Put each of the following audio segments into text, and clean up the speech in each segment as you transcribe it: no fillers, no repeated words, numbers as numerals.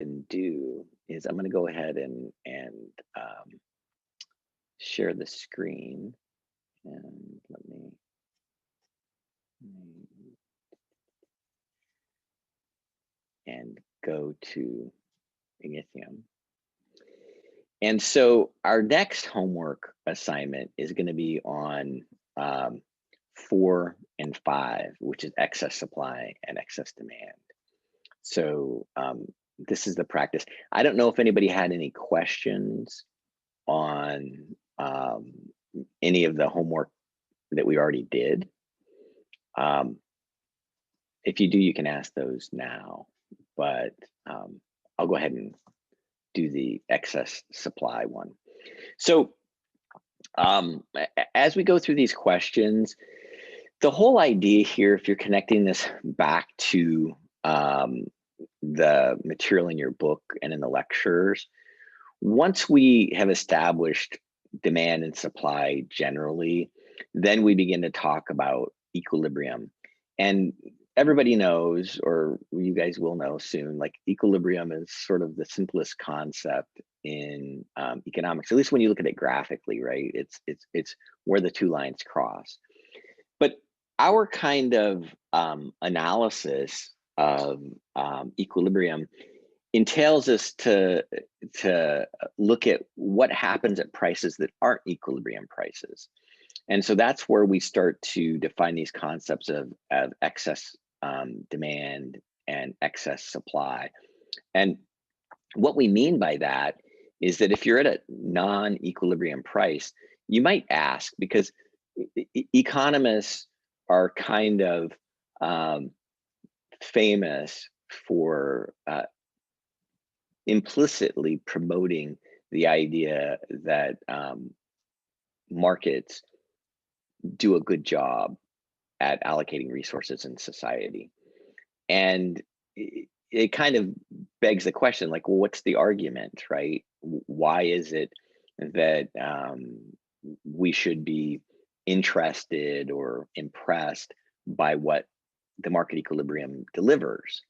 and do is I'm going to go ahead and share the screen, and let me and go to Ignithium. And so our next homework assignment is going to be on 4 and 5, which is excess supply and excess demand. So this is the practice. I don't know if anybody had any questions on any of the homework that we already did. If you do, you can ask those now, but I'll go ahead and do the excess supply one. So as we go through these questions, the whole idea here, if you're connecting this back to the material in your book and in the lectures, once we have established demand and supply generally, then we begin to talk about equilibrium. And everybody knows, or you guys will know soon, like equilibrium is sort of the simplest concept in economics, at least when you look at it graphically, right? It's where the two lines cross. But our kind of analysis of equilibrium entails us to look at what happens at prices that aren't equilibrium prices. And so that's where we start to define these concepts of excess demand and excess supply. And what we mean by that is that if you're at a non-equilibrium price, you might ask, because economists are kind of famous for implicitly promoting the idea that markets do a good job at allocating resources in society. And it kind of begs the question, like, well, what's the argument, right? Why is it that we should be interested or impressed by what the market equilibrium delivers?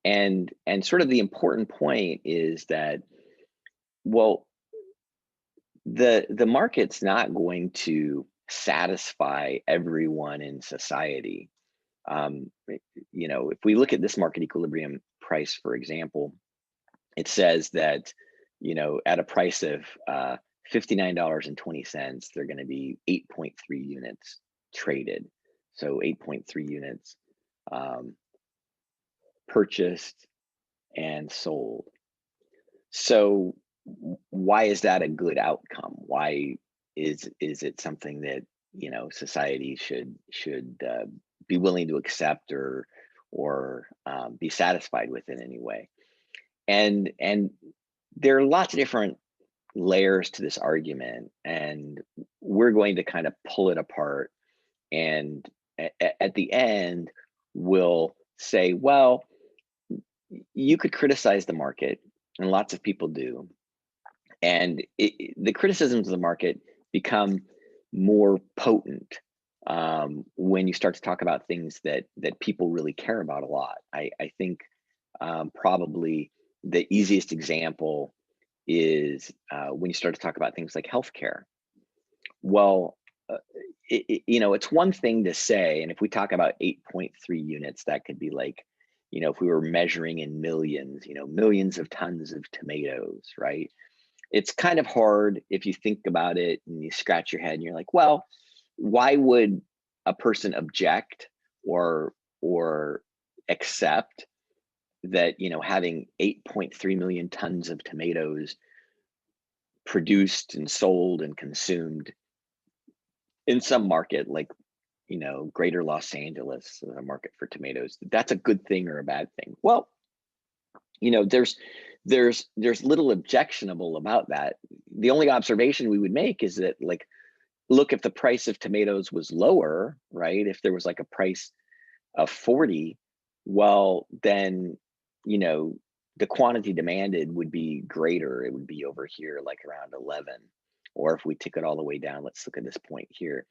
And sort of the important point is that, well, the market's not going to satisfy everyone in society. You know, if we look at this market equilibrium price, for example, it says that, you know, at a price of $59.20, they're going to be 8.3 units traded. So 8.3 units purchased and sold. So why is that a good outcome? Why is it something that, you know, society should be willing to accept or be satisfied with in any way? And there are lots of different layers to this argument, and we're going to kind of pull it apart. And at the end, we'll say, well, you could criticize the market, and lots of people do. And the criticisms of the market become more potent when you start to talk about things that people really care about a lot. I think probably the easiest example is when you start to talk about things like healthcare. Well, you know, it's one thing to say, and if we talk about 8.3 units, that could be like, you know, if we were measuring in millions, you know, millions of tons of tomatoes, right? It's kind of hard if you think about it and you scratch your head and you're like, well, why would a person object or accept that, you know, having 8.3 million tons of tomatoes produced and sold and consumed in some market, like, you know, greater Los Angeles, a market for tomatoes, that's a good thing or a bad thing? Well, you know, there's little objectionable about that. The only observation we would make is that, like, look, if the price of tomatoes was lower, right? If there was like a price of 40, well, then, you know, the quantity demanded would be greater. It would be over here, like around 11. Or if we took it all the way down, let's look at this point here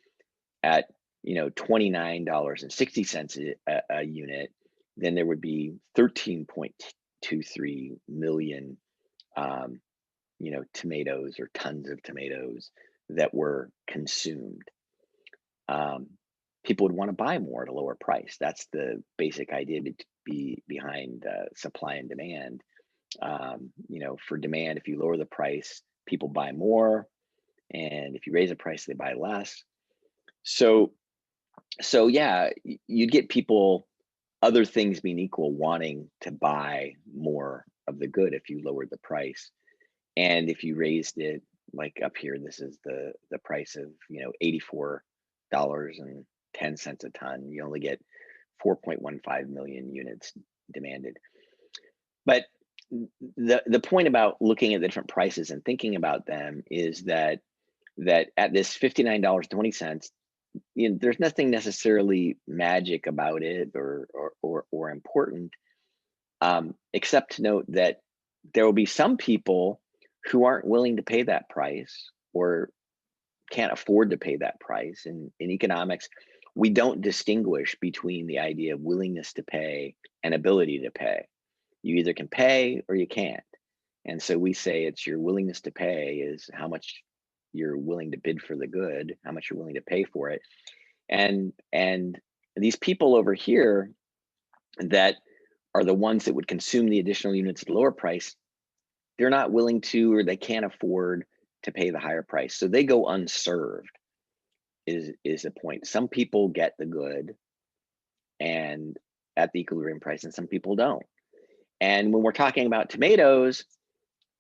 at, you know, $29.60 a unit, then there would be 13.2 1.23 million, um, tomatoes or tons of tomatoes that were consumed, um, people would want to buy more at a lower price. That's the basic idea behind supply and demand. For demand, if you lower the price, people buy more, and if you raise the price, they buy less. So, so yeah, you'd get people, other things being equal, wanting to buy more of the good if you lowered the price. And if you raised it, like up here, this is the price of, $84.10 a ton. You only get 4.15 million units demanded. But the point about looking at the different prices and thinking about them is that at this $59.20, there's nothing necessarily magic about it or important, except to note that there will be some people who aren't willing to pay that price or can't afford to pay that price. And in economics, we don't distinguish between the idea of willingness to pay and ability to pay. You either can pay or you can't. And so we say it's your willingness to pay is how much you're willing to bid for the good, how much you're willing to pay for it. And these people over here that are the ones that would consume the additional units at a lower price, they're not willing to, or they can't afford to pay the higher price. So they go unserved is the point. Some people get the good and at the equilibrium price, and some people don't. And when we're talking about tomatoes,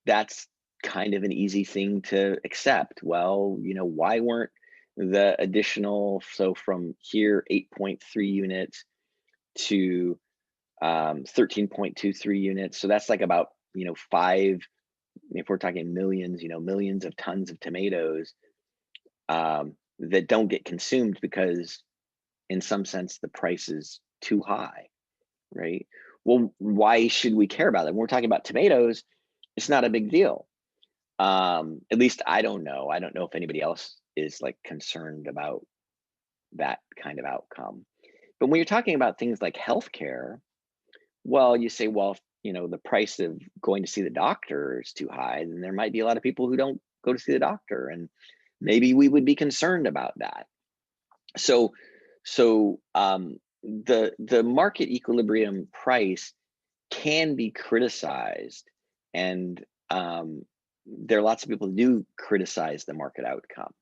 that's kind of an easy thing to accept. Well, why weren't the additional, so from here, 8.3 units to 13.23 units. So that's like about, five, if we're talking millions, millions of tons of tomatoes that don't get consumed because in some sense the price is too high, right? Well, why should we care about it? When we're talking about tomatoes, it's not a big deal. At least I don't know. I don't know if anybody else is like concerned about that kind of outcome. But when you're talking about things like healthcare, well, you say, well, if, the price of going to see the doctor is too high, then there might be a lot of people who don't go to see the doctor, and maybe we would be concerned about that. So, the market equilibrium price can be criticized, and there are lots of people who do criticize the market outcome.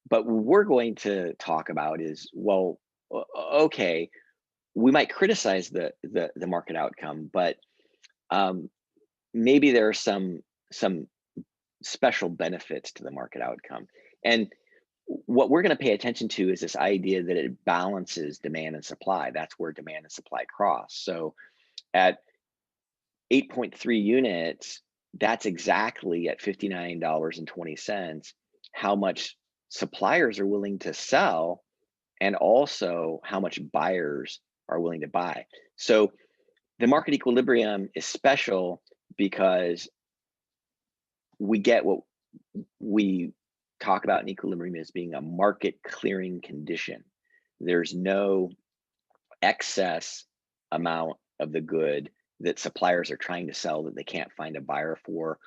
But what we're going to talk about is, well, okay, we might criticize the market outcome, but um, maybe there are some special benefits to the market outcome. And what we're going to pay attention to is this idea that it balances demand and supply. That's where demand and supply cross. So at 8.3 units, that's exactly at $59.20 how much suppliers are willing to sell, and also how much buyers are willing to buy. So the market equilibrium is special because we get what we talk about in equilibrium as being a market clearing condition. There's no excess amount of the good that suppliers are trying to sell that they can't find a buyer for.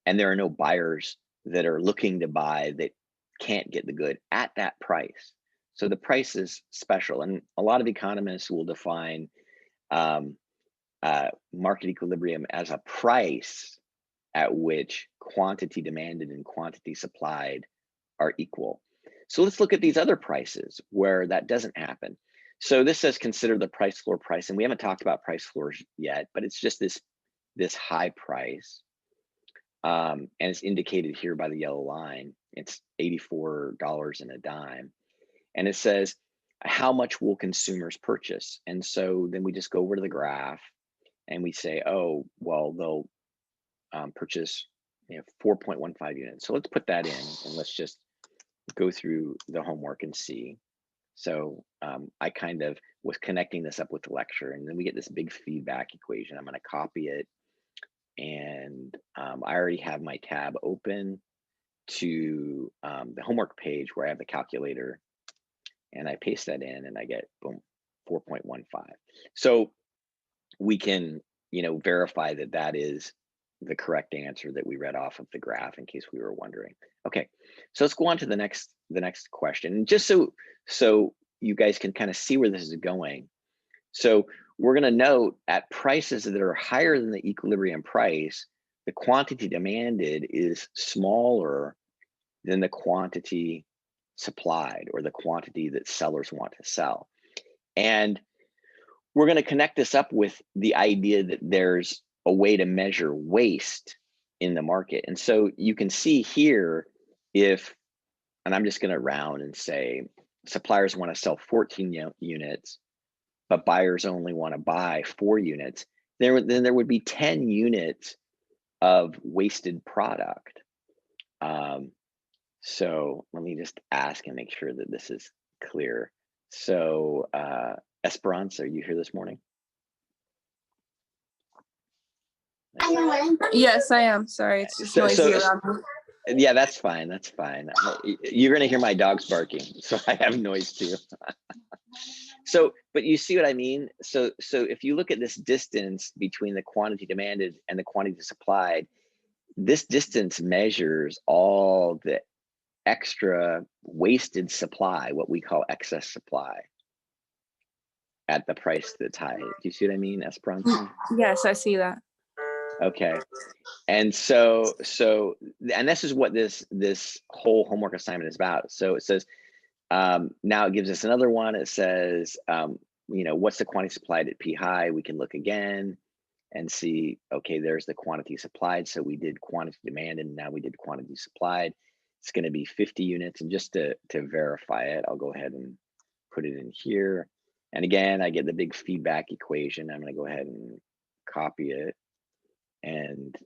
And there are no buyers that are looking to buy that can't get the good at that price. So the price is special. And a lot of economists will define um, market equilibrium as a price at which quantity demanded and quantity supplied are equal. So let's look at these other prices where that doesn't happen. So this says consider the price floor price, and we haven't talked about price floors yet, but it's just this high price, and it's indicated here by the yellow line. It's $84 and a dime, and it says how much will consumers purchase. And so then we just go over to the graph and we say, oh, well, they'll purchase 4.15 units. So let's put that in and let's just go through the homework and see. So I kind of was connecting this up with the lecture, and then we get this big feedback equation. I'm going to copy it, and I already have my tab open to the homework page where I have the calculator, and I paste that in and I get, boom, 4.15. So we can verify that that is the correct answer that we read off of the graph, in case we were wondering. Okay, so let's go on to the next question. And just so you guys can kind of see where this is going. So we're going to note at prices that are higher than the equilibrium price, the quantity demanded is smaller than the quantity supplied, or the quantity that sellers want to sell. And we're going to connect this up with the idea that there's a way to measure waste in the market. And so you can see here, and I'm just going to round and say suppliers want to sell 14 units, but buyers only want to buy 4 units, then there would be 10 units of wasted product. So let me just ask and make sure that this is clear. So Esperanza, are you here this morning? Yes, I am. Sorry, it's just noisy around me. Yeah, that's fine. That's fine. You're going to hear my dogs barking, so I have noise too. So, but you see what I mean? So if you look at this distance between the quantity demanded and the quantity supplied, this distance measures all the extra wasted supply, what we call excess supply, at the price that's high. Do you see what I mean, Esperanza? Yes, I see that. Okay. And so and this is what this whole homework assignment is about. So it says, now it gives us another one. It says, what's the quantity supplied at P high? We can look again and see, okay, there's the quantity supplied. So we did quantity demanded, and now we did quantity supplied. It's going to be 50 units. And just to verify it, I'll go ahead and put it in here. And again, I get the big feedback equation. I'm going to go ahead and copy it and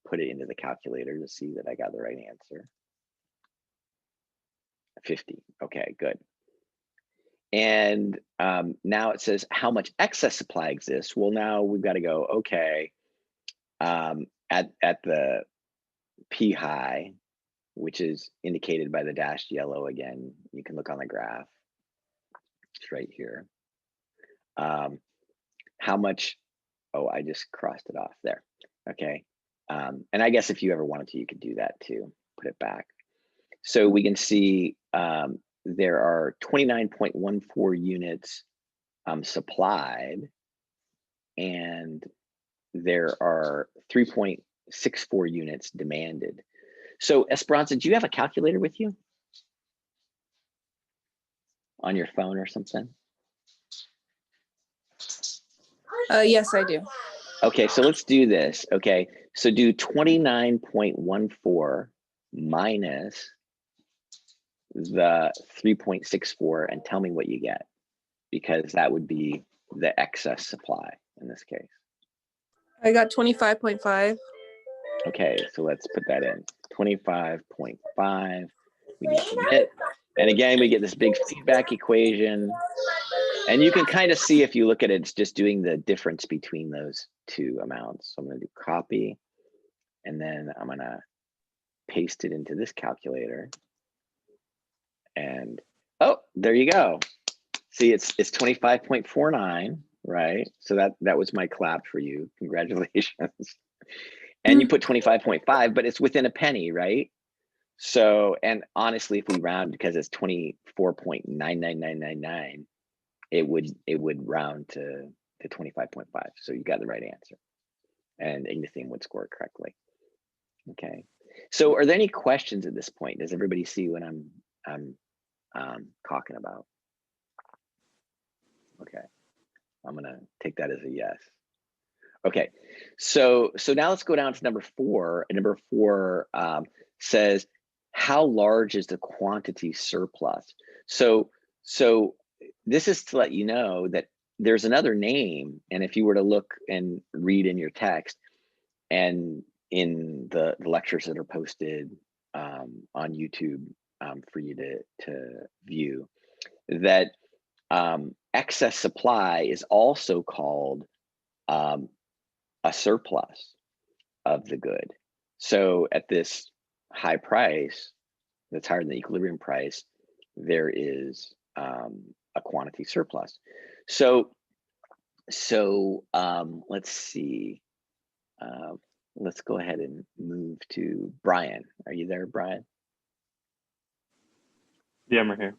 put it into the calculator to see that I got the right answer. 50. Okay, good. And now it says how much excess supply exists. Well, now we've got to go, okay, at the P high, which is indicated by the dashed yellow again. You can look on the graph. It's right here. How much, oh, I just crossed it off there. Okay. And I guess if you ever wanted to, you could do that too, put it back. So we can see there are 29.14 units supplied, and there are 3.64 units demanded. So Esperanza, do you have a calculator with you on your phone or something? Yes, I do. Okay, so let's do this. Okay, so do 29.14 minus the 3.64 and tell me what you get, because that would be the excess supply in this case. I got 25.5. Okay, so let's put that in. 25.5. We need to submit. And again, we get this big feedback equation. And you can kind of see, if you look at it, it's just doing the difference between those two amounts. So I'm going to do copy, and then I'm going to paste it into this calculator. And oh, there you go. See, it's 25.49, right? So that was my clap for you. Congratulations. And you put 25.5, but it's within a penny, right? So, and honestly, if we round, because it's 24.99999, it would round to 25.5. So you got the right answer, and Ignithium would score it correctly. Okay. So are there any questions at this point? Does everybody see what I'm talking about? Okay. I'm gonna take that as a yes. Okay, so now let's go down to number 4. And number 4 says, how large is the quantity surplus? So this is to let you know that there's another name, and if you were to look and read in your text and in the lectures that are posted on YouTube for you to view, that excess supply is also called a surplus of the good. So at this high price, that's higher than the equilibrium price, there is a quantity surplus. So So let's see. Let's go ahead and move to Brian. Are you there, Brian? Yeah, I'm right here.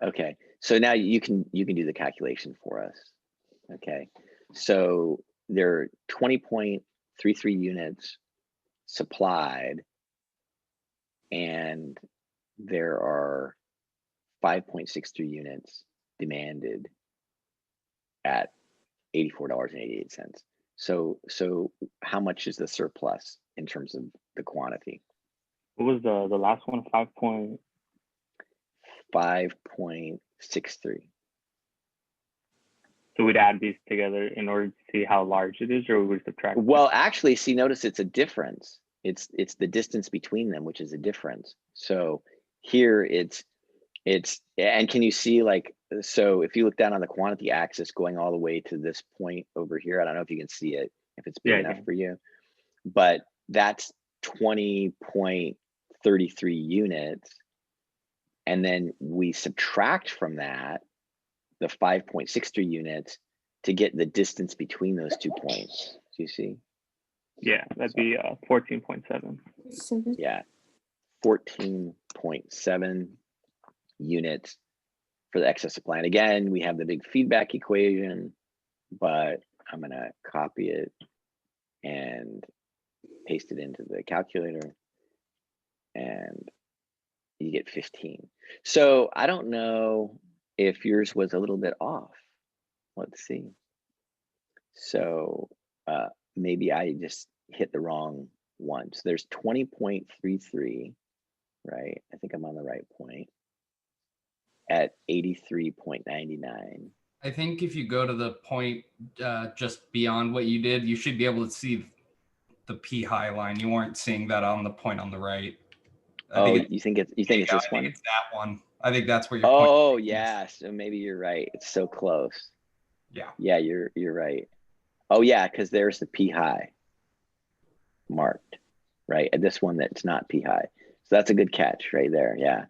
Okay. So now you can do the calculation for us. Okay. So there are 20.33 units supplied, and there are 5.63 units demanded at $84.88. So how much is the surplus in terms of the quantity? What was the last one? 5.63. So we'd add these together in order to see how large it is, or we would subtract? Well, actually, see, notice it's a difference. It's the distance between them, which is a difference. So here it's, and can you see, like, so if you look down on the quantity axis going all the way to this point over here, I don't know if you can see it, if it's big enough for you, but that's 20.33 units. And then we subtract from that the 5.63 units to get the distance between those 2 points. Do you see? Yeah, that'd be 14.7. Yeah, 14.7 units for the excess supply. And again, we have the big feedback equation, but I'm gonna copy it and paste it into the calculator, and you get 15. So I don't know if yours was a little bit off. Let's see. So maybe I just hit the wrong one. So there's 20.33, right? I think I'm on the right point at 83.99. I think if you go to the point just beyond what you did, you should be able to see the P high line. You weren't seeing that on the point on the right. You think it's this one? It's that one. I think that's where you're Oh, yeah. So maybe you're right. It's so close. Yeah. Yeah, you're right. Oh yeah, because there's the P high marked, right? And this one that's not P high. So that's a good catch right there. Yeah.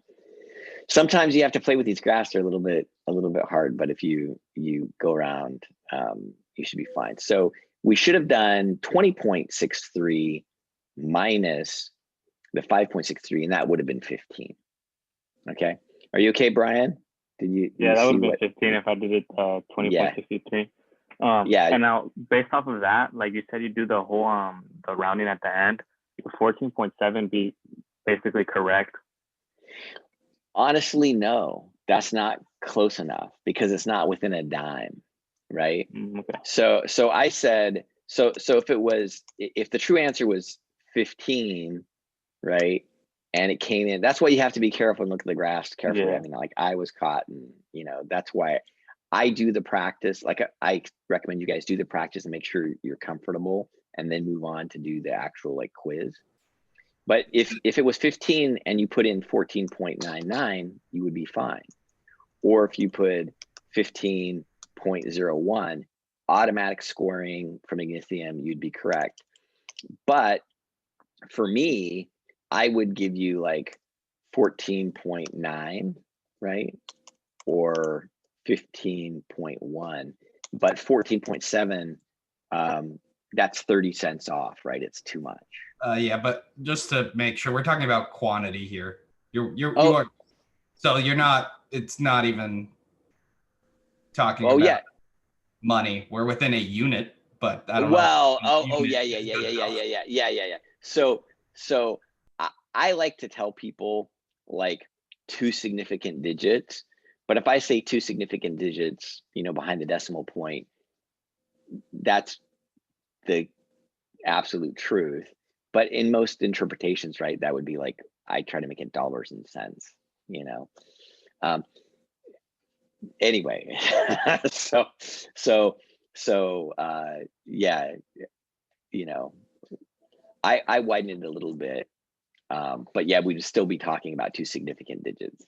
Sometimes you have to play with these graphs. They're a little bit hard, but if you go around, you should be fine. So we should have done 20.63 minus the 5.63, and that would have been 15. Okay. Are you okay, Brian? Did you? Yeah, that would have been 15 if I did it 20.63. Yeah. And now based off of that, like you said, you do the whole the rounding at the end. 14.7 be basically correct? Honestly, no, that's not close enough because it's not within a dime, right? Okay. So I said, so if the true answer was 15, right? And it came in, that's why you have to be careful and look at the graphs carefully. Yeah. I mean, like I was caught, and that's why I do the practice. Like I recommend you guys do the practice and make sure you're comfortable, and then move on to do the actual like quiz. But if it was 15 and you put in 14.99, you would be fine. Or if you put 15.01, automatic scoring from Ignithium, you'd be correct. But for me, I would give you like 14.9, right? Or 15.1, but 14.7, that's 30 cents off, right? It's too much. Yeah, but just to make sure, we're talking about quantity here. You are, so you're not. It's not even talking about money. We're within a unit, but I don't know. Yeah. So I like to tell people like 2 significant digits, but if I say 2 significant digits, behind the decimal point, that's the absolute truth. But in most interpretations, right, that would be like, I try to make it dollars and cents, anyway. Yeah, I widened it a little bit, but yeah, we'd still be talking about 2 significant digits.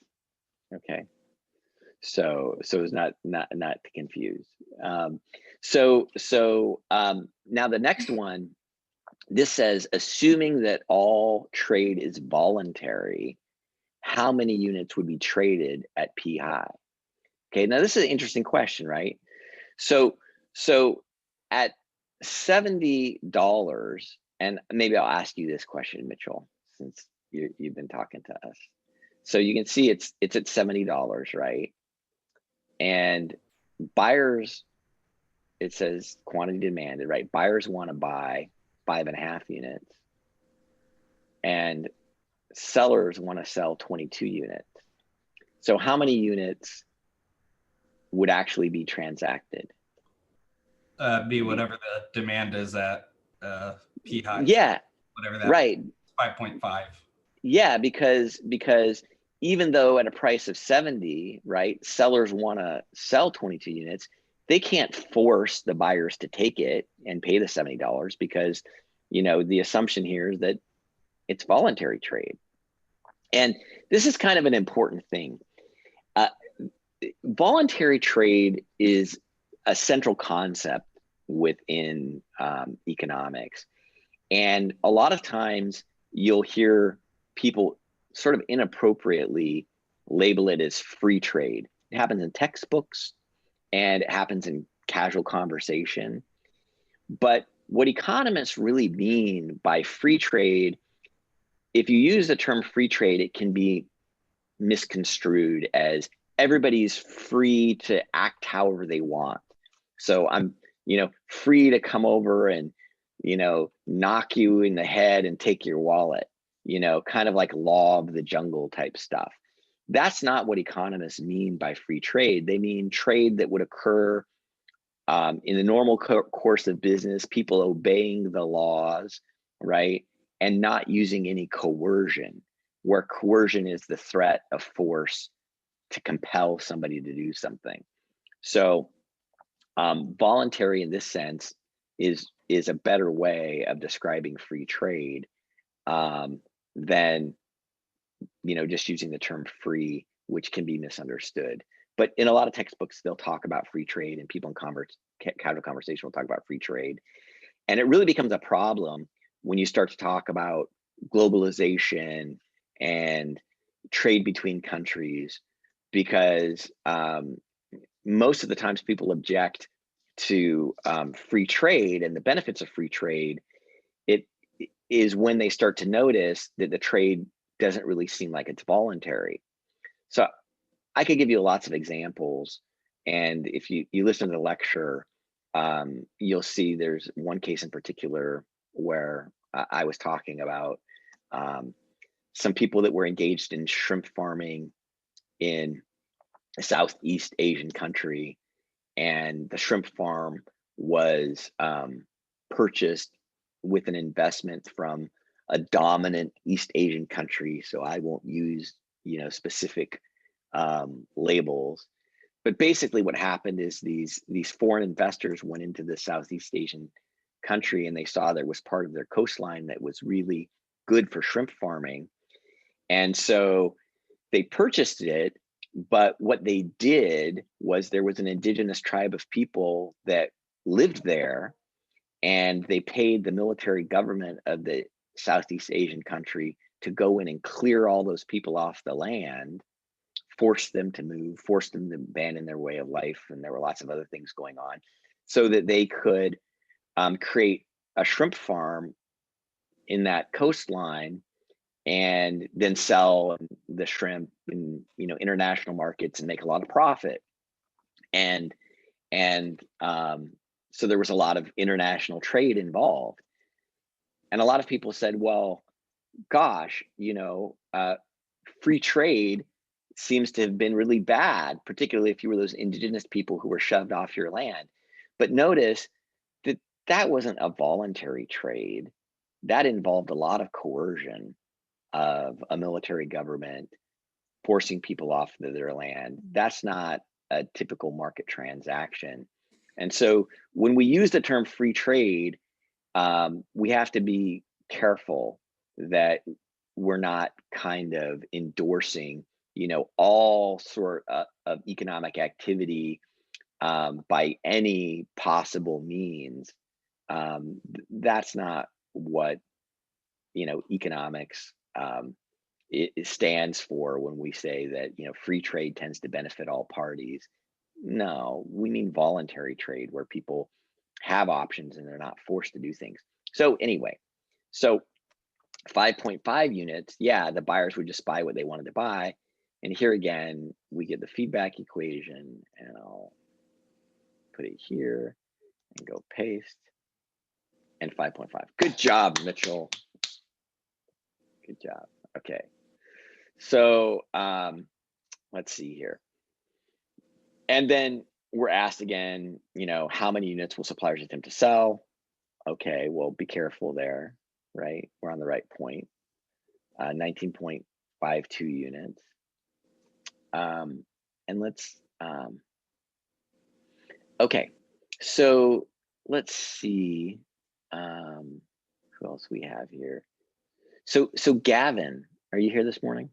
Okay, so it's not to confuse. Now the next one, this says, assuming that all trade is voluntary, how many units would be traded at P high? Okay, now this is an interesting question, right? So So at $70, and maybe I'll ask you this question, Mitchell, since you've been talking to us. So you can see it's at $70, right? And buyers, it says quantity demanded, right? Buyers want to buy 5.5 units, and sellers want to sell 22 units. So how many units would actually be transacted? Be whatever the demand is at P high. Yeah, whatever that. Right. 5.5. Yeah, because even though at a price of 70, right, sellers want to sell 22 units, they can't force the buyers to take it and pay the $70 because, the assumption here is that it's voluntary trade. And this is kind of an important thing. Voluntary trade is a central concept within economics. And a lot of times you'll hear people sort of inappropriately label it as free trade. It happens in textbooks and it happens in casual conversation. But what economists really mean by free trade, if you use the term free trade, it can be misconstrued as everybody's free to act however they want. So I'm, free to come over and, knock you in the head and take your wallet, kind of like law of the jungle type stuff. That's not what economists mean by free trade. They mean trade that would occur in the normal course of business, people obeying the laws, right? And not using any coercion, where coercion is the threat of force to compel somebody to do something. So voluntary in this sense is a better way of describing free trade than just using the term free, which can be misunderstood. But in a lot of textbooks, they'll talk about free trade, and people in casual conversation will talk about free trade. And it really becomes a problem when you start to talk about globalization and trade between countries, because most of the times people object to free trade and the benefits of free trade. It is when they start to notice that the trade doesn't really seem like it's voluntary. So I could give you lots of examples, and if you listen to the lecture, you'll see there's one case in particular where I was talking about some people that were engaged in shrimp farming in a Southeast Asian country, and the shrimp farm was purchased with an investment from a dominant East Asian country. So I won't use specific labels, but basically what happened is these foreign investors went into the Southeast Asian country, and they saw there was part of their coastline that was really good for shrimp farming, and so they purchased it. But what they did was there was an indigenous tribe of people that lived there, and they paid the military government of the Southeast Asian country to go in and clear all those people off the land, force them to move, force them to abandon their way of life. And there were lots of other things going on so that they could create a shrimp farm in that coastline and then sell the shrimp in international markets and make a lot of profit. And so there was a lot of international trade involved. And a lot of people said, well, gosh, free trade seems to have been really bad, particularly if you were those indigenous people who were shoved off your land. But notice that that wasn't a voluntary trade. That involved a lot of coercion of a military government forcing people off of their land. That's not a typical market transaction. And so when we use the term free trade, we have to be careful that we're not kind of endorsing, all sort of economic activity by any possible means. That's not what, economics it stands for when we say that, free trade tends to benefit all parties. No, we mean voluntary trade, where people have options and they're not forced to do things. So anyway, so 5.5 units, yeah, the buyers would just buy what they wanted to buy. And here again, we get the feedback equation, and I'll put it here and go paste, and 5.5. Good job, Mitchell. Good job. Okay. So let's see here. And then we're asked again, you know, how many units will suppliers attempt to sell? Okay, well, be careful there, right? We're on the right point. 19.52 units. And let's, okay, so let's see who else we have here. So Gavin, are you here this morning?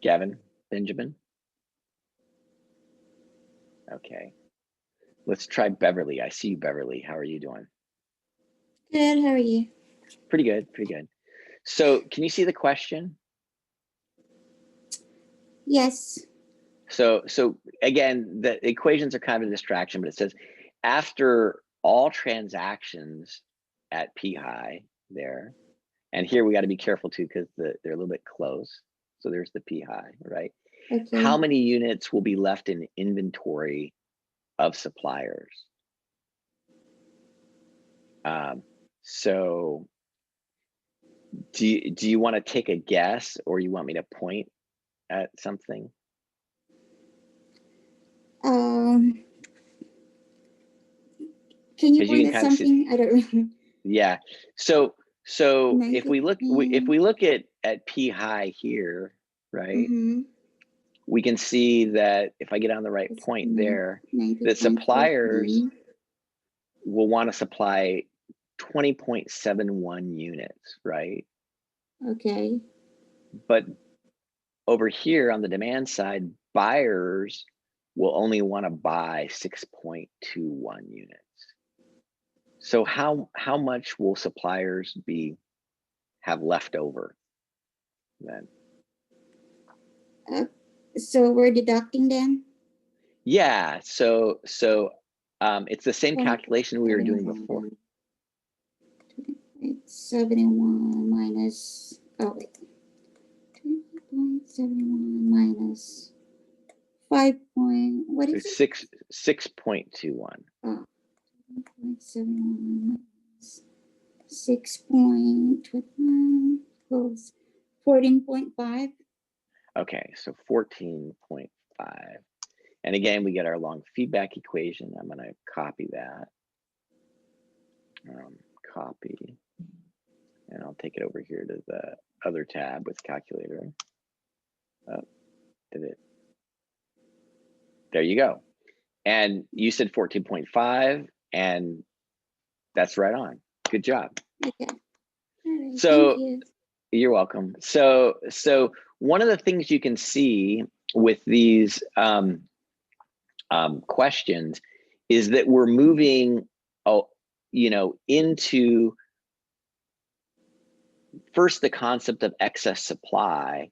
Gavin Benjamin? Okay. Let's try Beverly. I see you, Beverly. How are you doing? Good, how are you? Pretty good, pretty good. So can you see the question? Yes. So again, the equations are kind of a distraction, but it says after all transactions at P high there, and here we got to be careful too, because they're a little bit close. So there's the P high, right? Okay. How many units will be left in inventory of suppliers? So do you want to take a guess, or you want me to point at something? Can you point at something? I don't know. Yeah. So if we look at P high here, right? Mm-hmm. We can see that if I get on the right point there, that suppliers will want to supply 20.71 units, right? Okay. But over here on the demand side, buyers will only want to buy 6.21 units. So how much will suppliers have left over then? So we're deducting them? Yeah, so it's the same calculation we were doing before. It's 71 minus, oh wait, 20.71 minus 5 point, what is it? 6.21. Oh, 20.71 minus 6.21 equals 14.5. Okay, so 14.5. And again, we get our long feedback equation. I'm going to copy that. Copy. And I'll take it over here to the other tab with calculator. Oh, did it? There you go. And you said 14.5, and that's right on. Good job. Okay. Right, so thank you. You're welcome. So one of the things you can see with these questions is that we're moving, into first the concept of excess supply,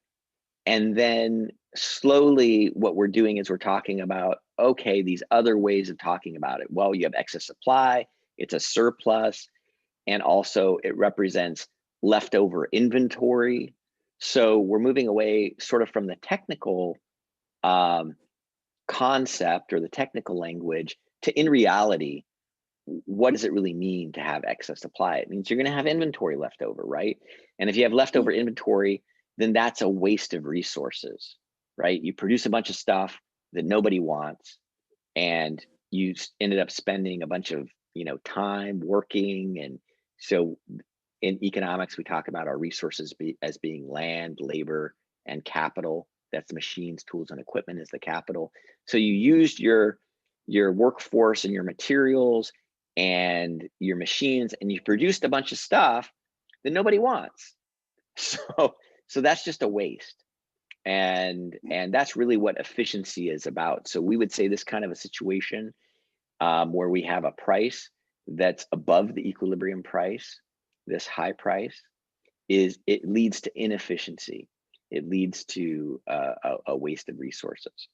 and then slowly what we're doing is we're talking about, okay, these other ways of talking about it. Well, you have excess supply, it's a surplus, and also it represents leftover inventory. So we're moving away sort of from the technical concept or the technical language to, in reality, what does it really mean to have excess supply? It means you're going to have inventory left over, right? And if you have leftover inventory, then that's a waste of resources, right? You produce a bunch of stuff that nobody wants, and you ended up spending a bunch of time working. And so in economics, we talk about our resources as being land, labor, and capital. That's machines, tools, and equipment is the capital. So you used your workforce and your materials and your machines, and you produced a bunch of stuff that nobody wants. So that's just a waste. And that's really what efficiency is about. So we would say this kind of a situation where we have a price that's above the equilibrium price, this high price, it leads to inefficiency. it leads to a waste of resources.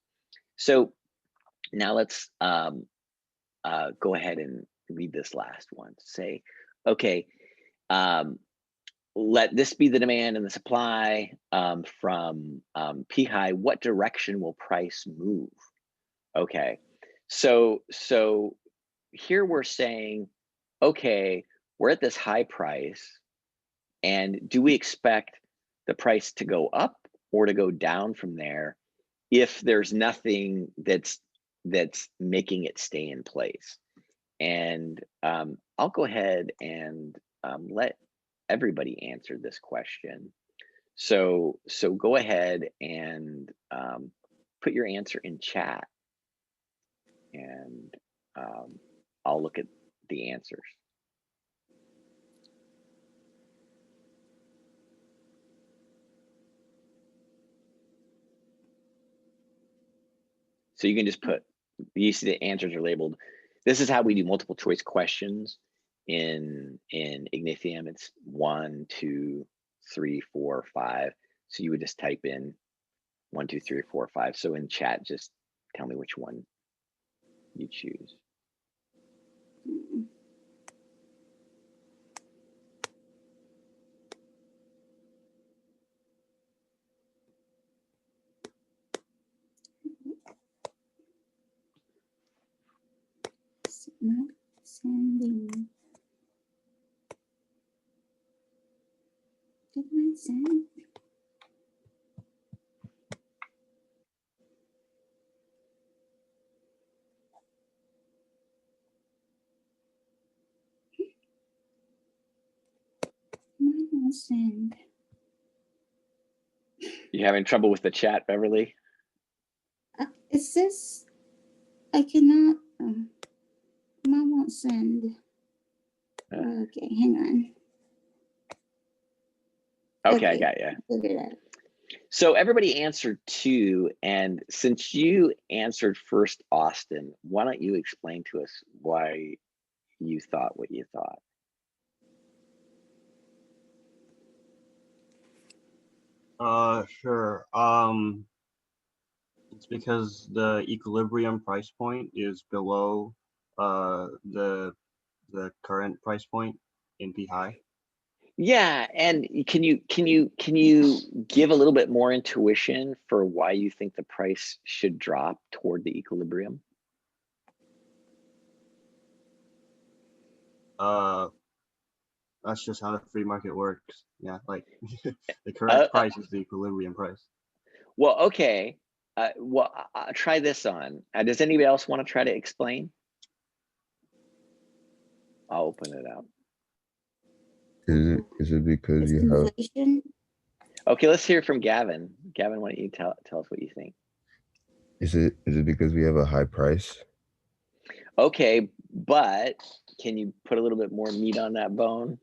So now let's go ahead and read this last one. Say, okay, let this be the demand and the supply from P high. What direction will price move? Okay, so here we're saying, okay, we're at this high price, and do we expect the price to go up or to go down from there if there's nothing that's making it stay in place? And I'll go ahead and let everybody answer this question. So go ahead and put your answer in chat, and I'll look at the answers. So you can just put, you see the answers are labeled. This is how we do multiple choice questions in Ignithium. It's 1, 2, 3, 4, 5. So you would just type in 1, 2, 3, 4, 5. So in chat, just tell me which one you choose. Not sending. Did not send. Mine won't send. You having trouble with the chat, Beverly? It says I cannot. Mine won't send. Okay, hang on. Okay, I got you. Figure it out. So everybody answered 2, and since you answered first, Austin, why don't you explain to us why you thought what you thought? Sure. It's because the equilibrium price point is below the current price point in P high. Yeah, and can you give a little bit more intuition for why you think the price should drop toward the equilibrium? That's just how the free market works. Yeah, like the correct price is the equilibrium price. Well, okay. Well, I'll try this on. Does anybody else want to try to explain? I'll open it up. Is it because you have inflation? Okay, let's hear from Gavin. Gavin, why don't you tell us what you think? Is it because we have a high price? Okay, but can you put a little bit more meat on that bone?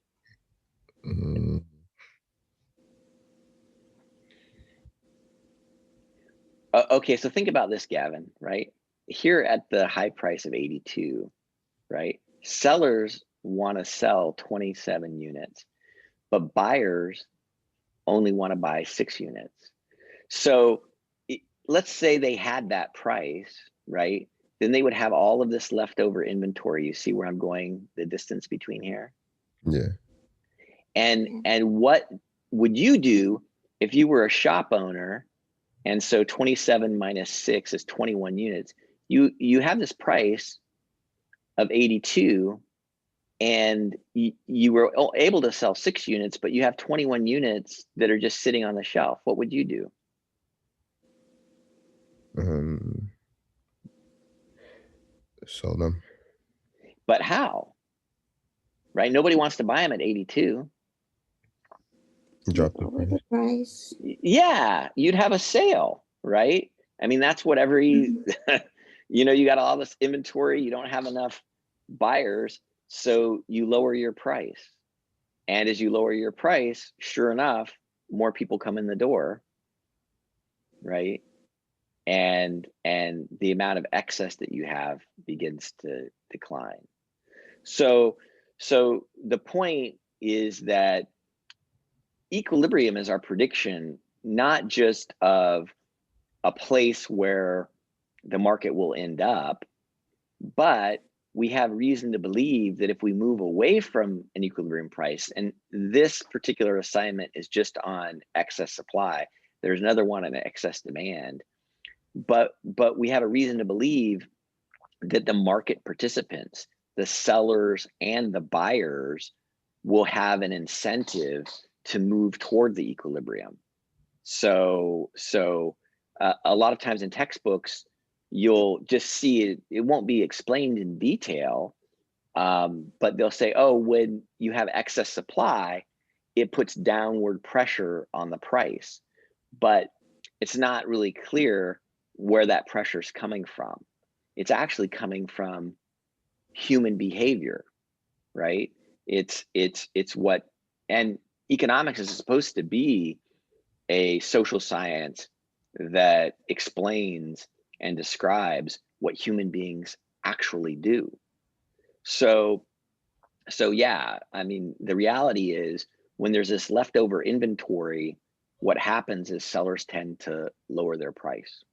Okay, so think about this, Gavin, right? Here at the high price of 82, right? Sellers want to sell 27 units, but buyers only want to buy 6 units. So let's say they had that price, right? Then they would have all of this leftover inventory. You see where I'm going, the distance between here? Yeah. And what would you do if you were a shop owner? And so 27 minus 6 is 21 units. You have this price of 82, and you were able to sell 6 units, but you have 21 units that are just sitting on the shelf. What would you do? Sell them. But how? Right? Nobody wants to buy them at 82. Drop the price. Yeah, you'd have a sale, right? I mean, that's what every, you know, you got all this inventory, you don't have enough buyers, so you lower your price. And as you lower your price, sure enough, more people come in the door, right? And the amount of excess that you have begins to decline. So the point is that equilibrium is our prediction not just of a place where the market will end up, but we have reason to believe that if we move away from an equilibrium price, and this particular assignment is just on excess supply, there's another one on excess demand, but we have a reason to believe that the market participants, the sellers and the buyers, will have an incentive to move toward the equilibrium. So a lot of times in textbooks, you'll just see it, it won't be explained in detail, but they'll say, oh, when you have excess supply, it puts downward pressure on the price. But it's not really clear where that pressure is coming from. It's actually coming from human behavior, right? It's what, and economics is supposed to be a social science that explains and describes what human beings actually do. So yeah, I mean, the reality is when there's this leftover inventory, what happens is sellers tend to lower their price.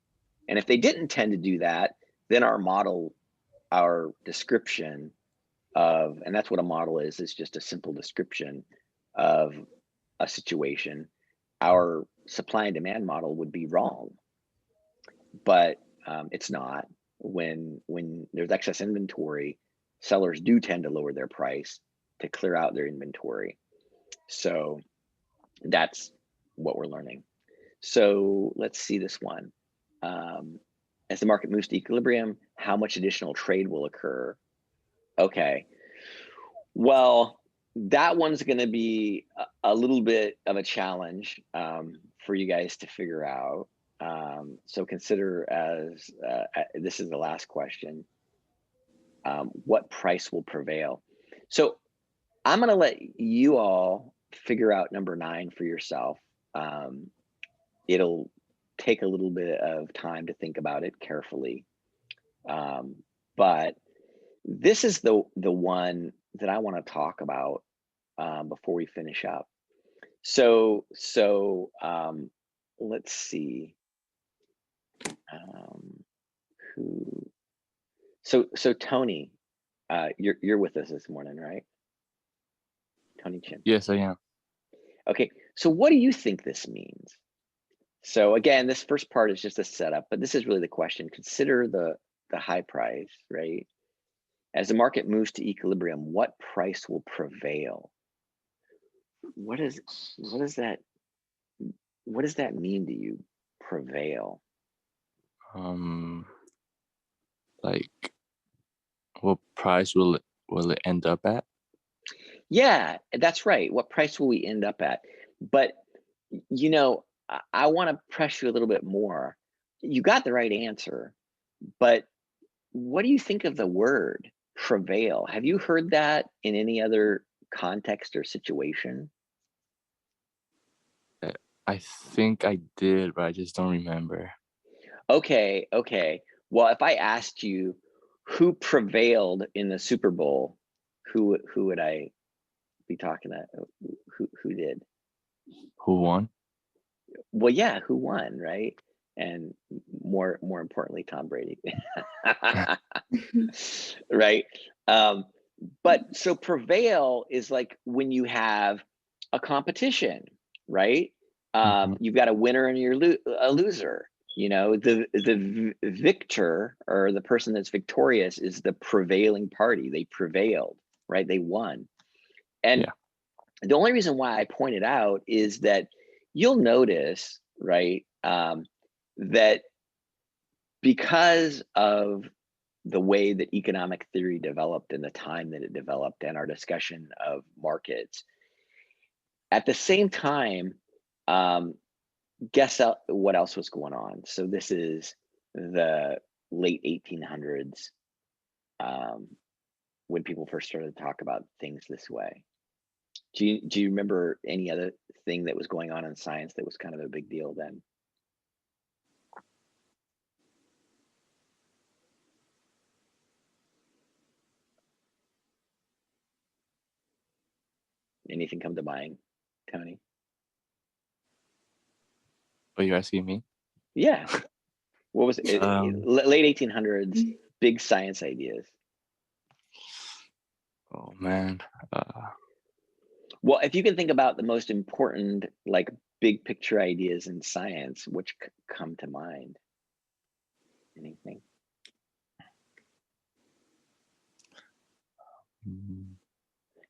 And if they didn't tend to do that, then our model, our description of, and that's what a model is just a simple description of a situation, our supply and demand model would be wrong. But it's not. When there's excess inventory, sellers do tend to lower their price to clear out their inventory. So that's what we're learning. So let's see this one. As the market moves to equilibrium, how much additional trade will occur? Okay, well, that one's going to be a little bit of a challenge for you guys to figure out. So consider as, this is the last question, what price will prevail? So I'm going to let you all figure out number 9 for yourself. It'll take a little bit of time to think about it carefully. But this is the one that I want to talk about before we finish up. So let's see. So Tony, you're with us this morning, right? Tony Chin. Yes, I am. Okay, so what do you think this means? So again, this first part is just a setup, but this is really the question. Consider the high price, right? As the market moves to equilibrium, what price will prevail? What does that mean to you? Prevail. Like, what price will it end up at? Yeah, that's right. What price will we end up at? But you know, I want to press you a little bit more. You got the right answer, but what do you think of the word prevail? Have you heard that in any other context or situation? I think I did, but I just don't remember. Okay. Well, if I asked you who prevailed in the Super Bowl, who would I be talking to? Who did? Who won? Well, yeah, who won, right? And more importantly, Tom Brady. Right? But so prevail is like when you have a competition, right? You've got a winner and you're a loser. You know, the victor, or the person that's victorious, is the prevailing party. They prevailed, right? They won. And yeah. The only reason why I point it out is that you'll notice, right, that because of the way that economic theory developed and the time that it developed and our discussion of markets, at the same time, guess what else was going on. So this is the late 1800s, when people first started to talk about things this way. Do you remember any other thing that was going on in science that was kind of a big deal then? Anything come to mind, Tony? Oh, you're asking me? Yeah. What was it? Late 1800s, big science ideas. Oh man. Well, if you can think about the most important, like big picture ideas in science, which come to mind? Anything?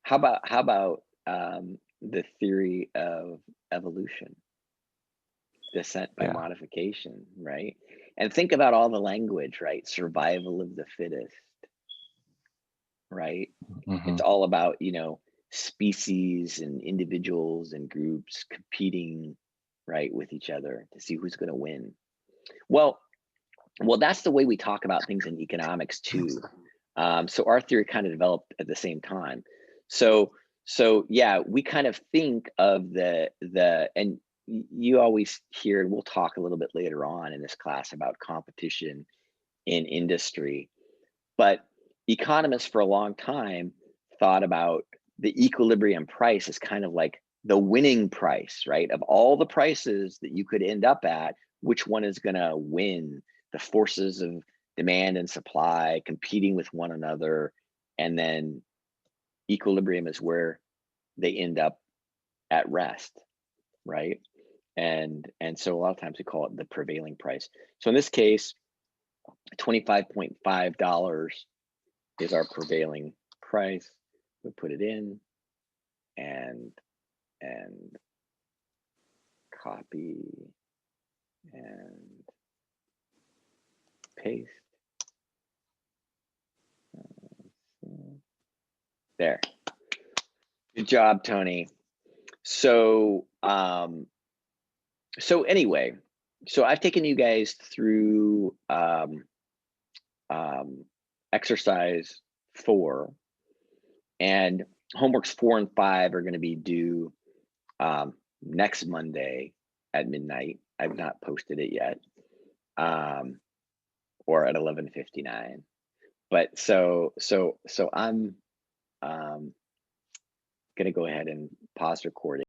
How about the theory of evolution, descent by modification, right? And think about all the language, right? Survival of the fittest, right? It's all about, you know, species and individuals and groups competing, right, with each other to see who's going to win. Well, that's the way we talk about things in economics too. So our theory kind of developed at the same time. So yeah, we kind of think of the and you always hear, and we'll talk a little bit later on in this class about competition in industry, but economists for a long time thought about the equilibrium price as kind of like the winning price, right? Of all the prices that you could end up at, which one is going to win? The forces of demand and supply competing with one another, and then equilibrium is where they end up at rest, right? And so a lot of times we call it the prevailing price. So in this case, $25.5 is our prevailing price. We put it in and copy and paste. There. Good job, Tony. So so anyway, so I've taken you guys through exercise 4, and homeworks 4 and 5 are going to be due next Monday at midnight. I've not posted it yet, or at 11:59. But so I'm gonna go ahead and pause recording.